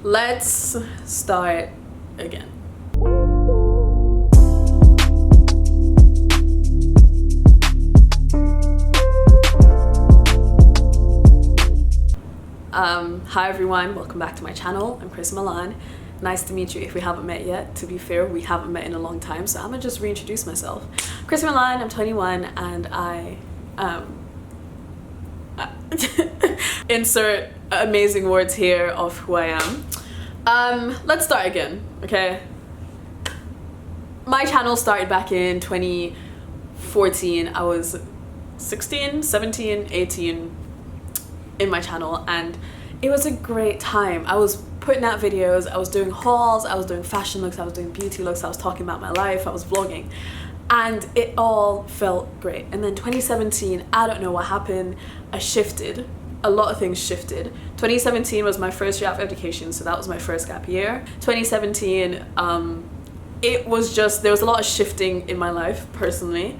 let's start again. Hi everyone, welcome back to my channel. I'm Chris Milan. Nice to meet you if we haven't met yet. To be fair, we haven't met in a long time, so I'm gonna just reintroduce myself. Chris Milan, I'm 21 and I insert amazing words here of who I am. Let's start again, okay? My channel started back in 2014. I was 16, 17, 18 in my channel, and it was a great time. I was putting out videos, I was doing hauls, I was doing fashion looks, I was doing beauty looks, I was talking about my life, I was vlogging, and it all felt great. And then 2017, I don't know what happened, I shifted. A lot of things shifted. 2017 was my first year of education, so that was my first gap year. 2017, it was just, there was a lot of shifting in my life personally.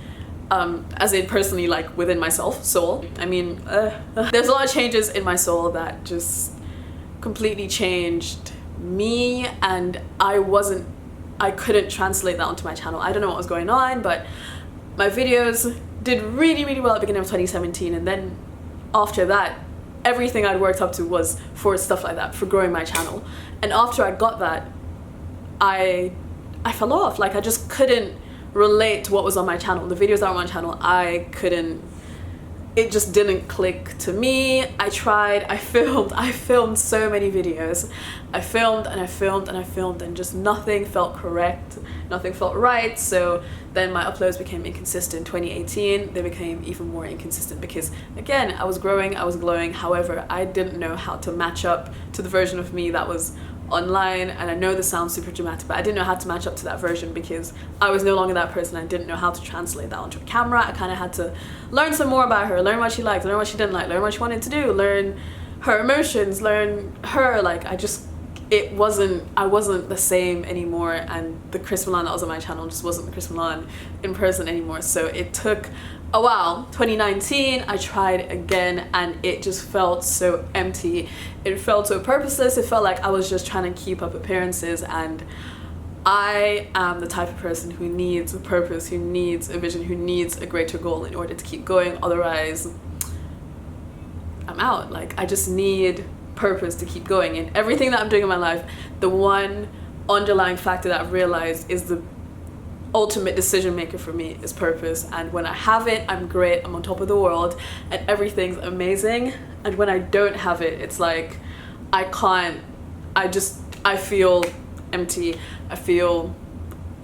As in personally, like within myself, soul. I mean, there's a lot of changes in my soul that just completely changed me, and I couldn't translate that onto my channel. I don't know what was going on, but my videos did really, really well at the beginning of 2017, and then after that, everything I'd worked up to was for stuff like that, for growing my channel. And after I got that, I fell off. Like, I just couldn't relate to what was on my channel. The videos that were on my channel, it just didn't click to me. I tried, I filmed so many videos. I filmed and I filmed and I filmed, and just nothing felt correct, nothing felt right. So then my uploads became inconsistent. 2018, they became even more inconsistent because, again, I was growing, I was glowing. However, I didn't know how to match up to the version of me that was online. And I know this sounds super dramatic, but I didn't know how to match up to that version because I was no longer that person. I didn't know how to translate that onto a camera. I kind of had to learn some more about her, learn what she liked, learn what she didn't like, learn what she wanted to do, learn her emotions, learn her. Like, I wasn't the same anymore, and the Chris Milan that was on my channel just wasn't the Chris Milan in person anymore. So it took a while. 2019, I tried again, and it just felt so empty. It felt so purposeless. It felt like I was just trying to keep up appearances, and I am the type of person who needs a purpose, who needs a vision, who needs a greater goal in order to keep going. Otherwise, I'm out. Like, I just need purpose to keep going. And everything that I'm doing in my life, the one underlying factor that I've realized is the ultimate decision maker for me is purpose. And when I have it, I'm great, I'm on top of the world, and everything's amazing. And when I don't have it, it's like I feel empty, I feel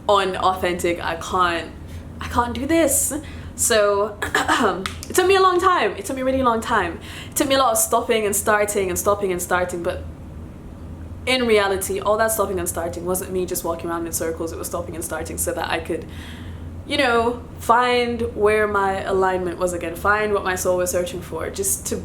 unauthentic, I can't do this. So it took me a long time. It took me a really long time. It took me a lot of stopping and starting and stopping and starting, but in reality, all that stopping and starting wasn't me just walking around in circles. It was stopping and starting so that I could, you know, find where my alignment was again, find what my soul was searching for, just to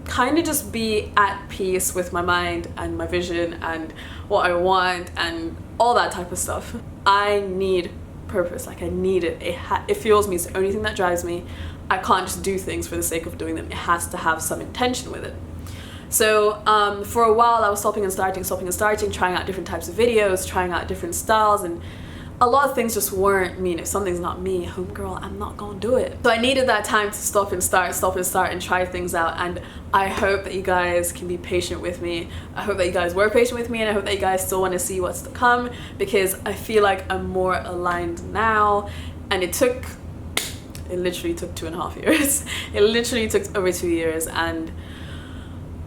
kind of just be at peace with my mind and my vision and what I want and all that type of stuff. I need purpose. Like, I need it. It fuels me. It's the only thing that drives me. I can't just do things for the sake of doing them. It has to have some intention with it. So for a while I was stopping and starting, trying out different types of videos, trying out different styles, and a lot of things just weren't me. And if something's not me, homegirl, I'm not gonna do it. So I needed that time to stop and start and try things out. And I hope that you guys can be patient with me. I hope that you guys were patient with me, and I hope that you guys still want to see what's to come, because I feel like I'm more aligned now. And it literally took 2.5 years. It literally took over 2 years, and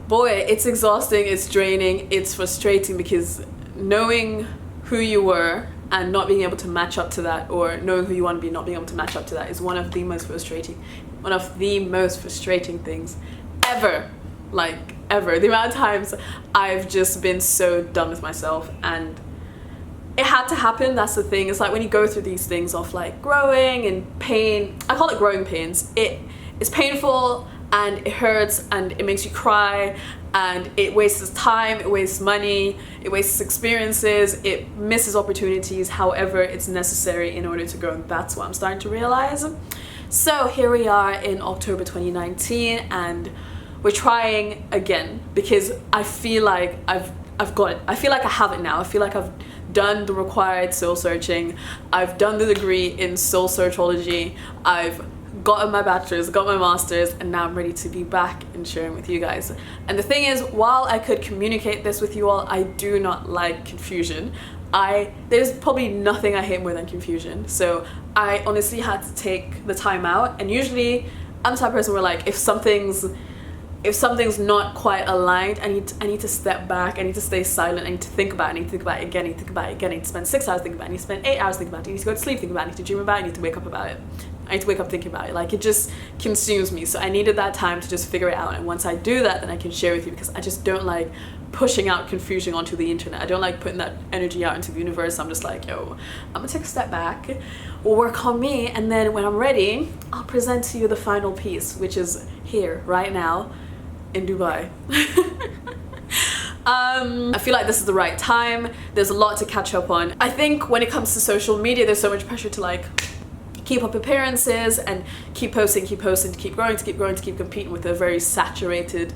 boy, it's exhausting, it's draining, it's frustrating, because knowing who you were and not being able to match up to that, or knowing who you want to be, not being able to match up to that, is one of the most frustrating things ever. Like, ever. The amount of times I've just been so done with myself, and it had to happen. That's the thing. It's like when you go through these things of like growing and pain, I call it growing pains. It's painful and it hurts and it makes you cry and it wastes time, it wastes money, it wastes experiences, it misses opportunities. However, it's necessary in order to grow, and that's what I'm starting to realize. So here we are in October 2019, and we're trying again, because I feel like I've got it. I feel like I have it now. I feel like I've done the required soul searching. I've done the degree in soul searchology. I've gotten my bachelor's, got my master's, and now I'm ready to be back and sharing with you guys. And the thing is, while I could communicate this with you all, I do not like confusion. There's probably nothing I hate more than confusion. So I honestly had to take the time out, and usually I'm the type of person where, like, if something's not quite aligned, I need to step back, I need to stay silent, I need to think about it, I need to think about it again, I need to think about it again, I need to spend 6 hours thinking about it, I need to spend 8 hours thinking about it, I need to go to sleep thinking about it, I need to dream about it, I need to wake up about it. I need to wake up thinking about it. Like, it just consumes me. So I needed that time to just figure it out. And once I do that, then I can share with you, because I just don't like pushing out confusion onto the internet. I don't like putting that energy out into the universe. I'm just like, yo, I'm gonna take a step back, work on me, and then when I'm ready, I'll present to you the final piece, which is here, right now, in Dubai. I feel like this is the right time. There's a lot to catch up on. I think when it comes to social media, there's so much pressure to, like, keep up appearances and keep posting, to keep growing, to keep competing with a very saturated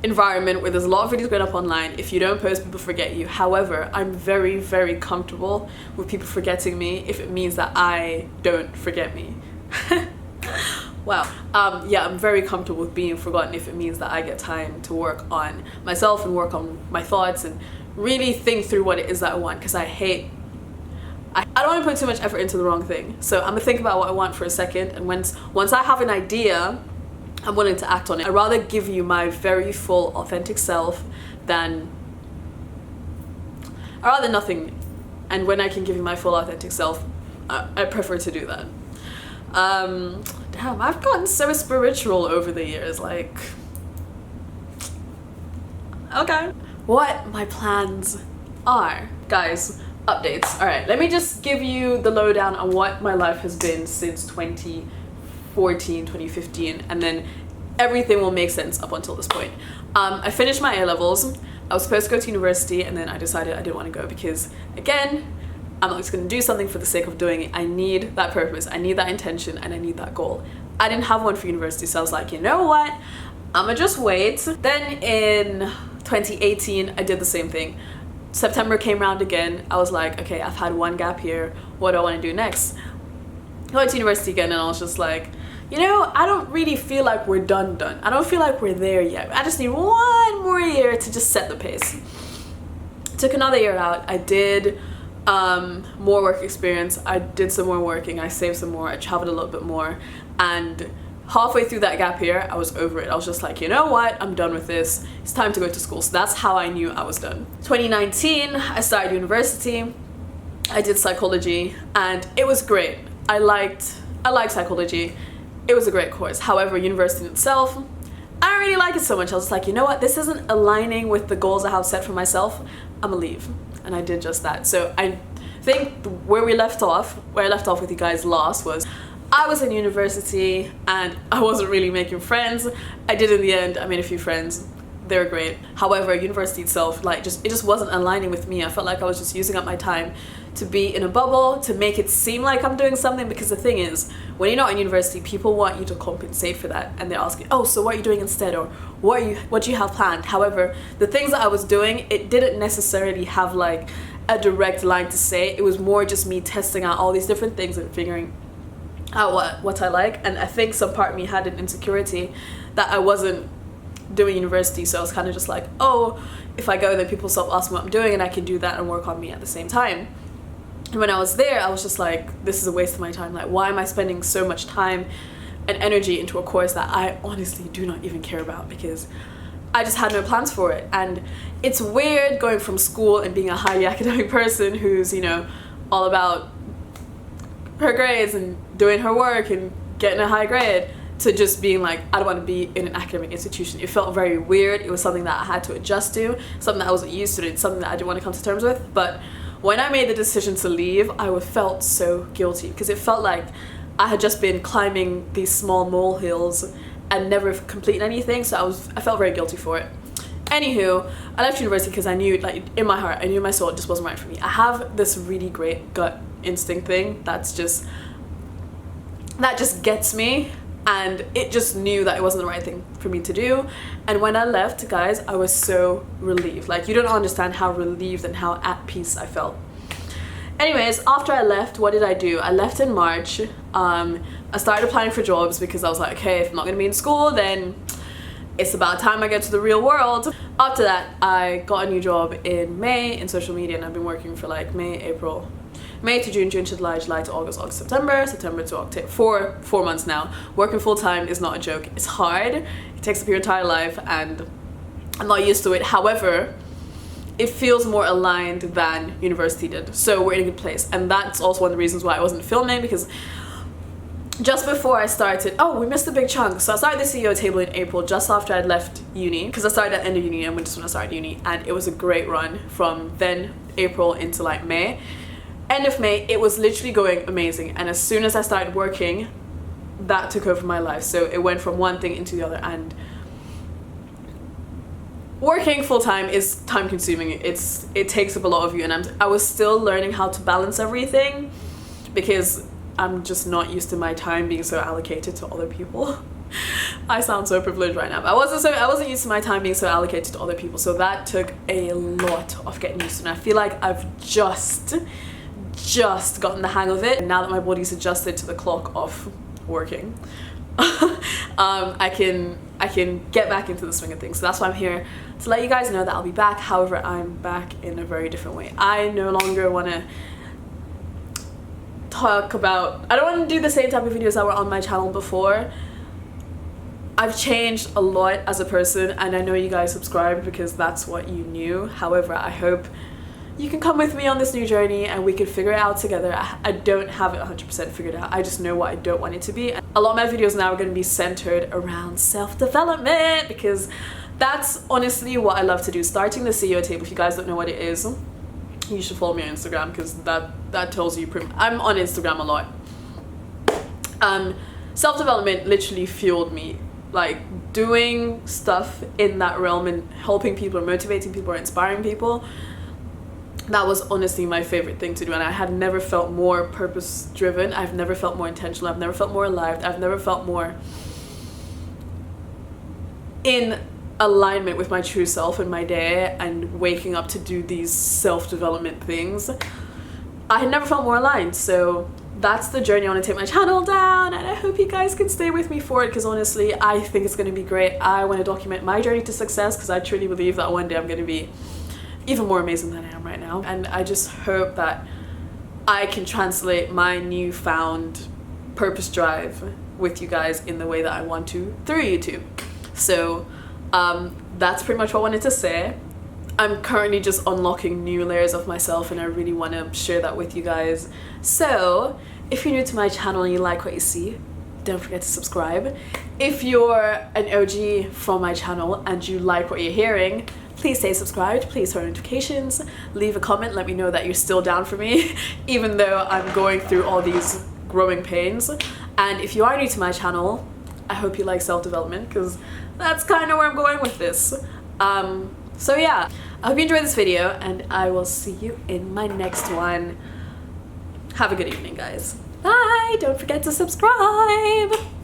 environment where there's a lot of videos going up online. If you don't post, people forget you. However, I'm very, very comfortable with people forgetting me if it means that I don't forget me. Wow. Yeah, I'm very comfortable with being forgotten if it means that I get time to work on myself and work on my thoughts and really think through what it is that I want, because I don't want to put too much effort into the wrong thing. So I'm gonna think about what I want for a second, and once I have an idea, I'm willing to act on it. I'd rather give you my very full, authentic self than I'd rather nothing. And when I can give you my full, authentic self, I prefer to do that. Damn, I've gotten so spiritual over the years, like, okay. What my plans are, guys. Updates. All right, let me just give you the lowdown on what my life has been since 2014, 2015, and then everything will make sense up until this point. I finished my A-levels. I was supposed to go to university, and then I decided I didn't want to go because, again, I'm not just going to do something for the sake of doing it. I need that purpose, I need that intention, and I need that goal. I didn't have one for university, so I was like, you know what? I'm gonna just wait. Then in 2018, I did the same thing. September came around again. I was like, okay, I've had one gap year. What do I want to do next? I went to university again, and I was just like, you know, I don't really feel like we're done. I don't feel like we're there yet. I just need one more year to just set the pace. Took another year out. I did more work experience. I did some more working. I saved some more. I traveled a little bit more. And halfway through that gap year, I was over it. I was just like, you know what? I'm done with this. It's time to go to school. So that's how I knew I was done. 2019, I started university. I did psychology, and it was great. I liked psychology. It was a great course. However, university in itself, I don't really like it so much. I was like, you know what? This isn't aligning with the goals I have set for myself. I'm gonna leave. And I did just that. So I think where I left off with you guys last was, I was in university and I wasn't really making friends. I did in the end. I made a few friends. They were great. However, university itself, like, it just wasn't aligning with me. I felt like I was just using up my time to be in a bubble, to make it seem like I'm doing something, because the thing is, when you're not in university, people want you to compensate for that, and they're asking, oh, so what are you doing instead, or what do you have planned? However, the things that I was doing, it didn't necessarily have like a direct line to say. It was more just me testing out all these different things and figuring out what I like. And I think some part of me had an insecurity that I wasn't doing university, so I was kind of just like, oh, if I go, then people stop asking what I'm doing, and I can do that and work on me at the same time. And when I was there, I was just like, this is a waste of my time. Like, why am I spending so much time and energy into a course that I honestly do not even care about, because I just had no plans for it. And it's weird going from school and being a highly academic person who's, you know, all about her grades and doing her work and getting a high grade, to just being like, I don't want to be in an academic institution. It felt very weird. It was something that I had to adjust to, something that I wasn't used to, something that I didn't want to come to terms with. But when I made the decision to leave, I felt so guilty, because it felt like I had just been climbing these small molehills and never completed anything. So I felt very guilty for it. Anywho, I left university because I knew, like, in my heart, I knew in my soul it just wasn't right for me. I have this really great gut instinct thing that just gets me and it just knew that it wasn't the right thing for me to do. And when I left, guys, I was so relieved. Like, you don't understand how relieved and how at peace I felt. Anyways, after I left, what did I do? I left in March. I started applying for jobs because I was like, okay, if I'm not gonna be in school, then it's about time I get to the real world. After that, I got a new job in May in social media, and I've been working for like May to June, June to July, July to August, August, September, September to October, four months now. Working full-time is not a joke. It's hard. It takes up your entire life, and I'm not used to it. However, it feels more aligned than university did. So we're in a good place. And that's also one of the reasons why I wasn't filming, because just before I started, oh, we missed a big chunk. So I started the CEO table in April, just after I'd left uni, because I started at the end of uni and just when I started uni, and it was a great run from then April into like May. End of May, it was literally going amazing, and as soon as I started working, that took over my life. So it went from one thing into the other, and working full-time is time consuming. It takes up a lot of you, and I was still learning how to balance everything, because I'm just not used to my time being so allocated to other people. I sound so privileged right now, but I wasn't used to my time being so allocated to other people, so that took a lot of getting used to, and I feel like I've just gotten the hang of it, and now that my body's adjusted to the clock of working, I can get back into the swing of things. So that's why I'm here, to let you guys know that I'll be back. However, I'm back in a very different way. I no longer want to talk about, I don't want to do the same type of videos that were on my channel before. I've changed a lot as a person, and I know you guys subscribed because that's what you knew. However, I hope you can come with me on this new journey and we can figure it out together. I don't have it 100% figured out. I just know what I don't want it to be. A lot of my videos now are going to be centered around self-development, because that's honestly what I love to do. Starting the CEO table, if you guys don't know what it is, you should follow me on Instagram, because that tells you I'm on Instagram a lot. Self-development literally fueled me. Like, doing stuff in that realm and helping people or motivating people or inspiring people, that was honestly my favorite thing to do, and I had never felt more purpose driven. I've never felt more intentional. I've never felt more alive. I've never felt more in alignment with my true self in my day and waking up to do these self-development things. I had never felt more aligned. So that's the journey I want to take my channel down, and I hope you guys can stay with me for it, because honestly I think it's going to be great. I want to document my journey to success, because I truly believe that one day I'm going to be even more amazing than I am right now, and I just hope that I can translate my newfound purpose drive with you guys in the way that I want to through YouTube. So that's pretty much what I wanted to say. I'm currently just unlocking new layers of myself, and I really want to share that with you guys. So if you're new to my channel and you like what you see, don't forget to subscribe. If you're an OG from my channel and you like what you're hearing, please stay subscribed, please turn on notifications, leave a comment, let me know that you're still down for me, even though I'm going through all these growing pains. And if you are new to my channel, I hope you like self-development, because that's kind of where I'm going with this. So yeah, I hope you enjoyed this video, and I will see you in my next one. Have a good evening, guys. Bye! Don't forget to subscribe!